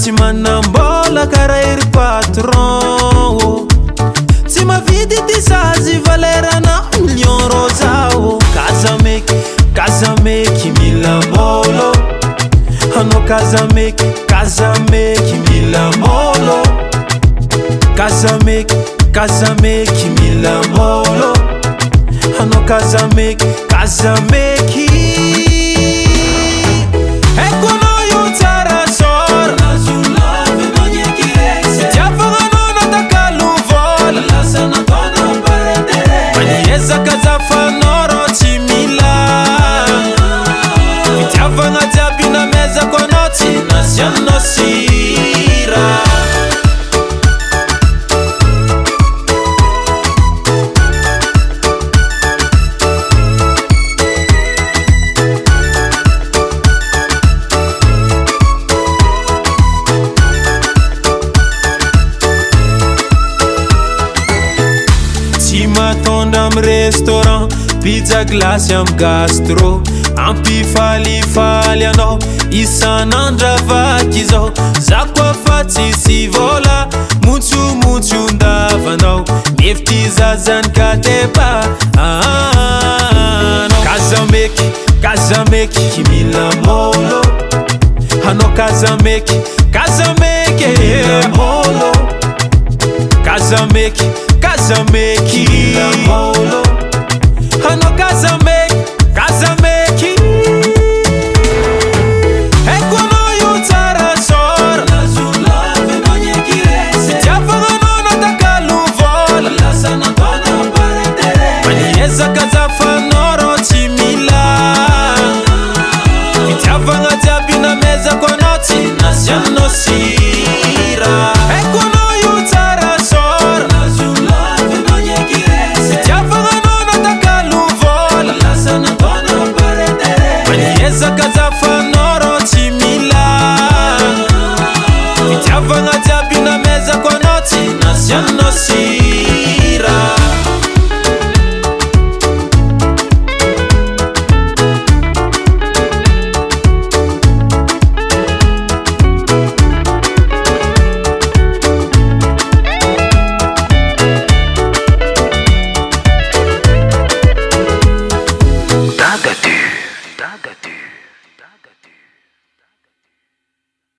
tsy manambola karaha ery patron tsy mavidy ty sazy valerana million rosao kazameky milamolo hanao kazameky milamolo kazameky milamolo hanao kazameky ekonao io tsara sora tiafagnanao natakalo vola maniezaka zafanao ro tsy mila fitiavagna jiaby namezako anao tsy nasianao sira matondra am restaurant pizza glace am gastro ampifalifaly anao isanandra vaky zao za koa fa tsisy vola montsomontso ndavanao mefity zazany katepa kazameky milamolo hanao kazameky milamolo kazameky milamolo hanao kazameky ekonao io tsara sora tiafagnanao natakalo vola maniezaka zafanao ro tsy mila fitiavagna jiaby namezako anao tsy nasianao sira ekonao io tsara sora tiafagnanao natakalo vola maniezaka zafanao ro tsy mila fitiavagna jiaby namezako anao tsy nasianao sira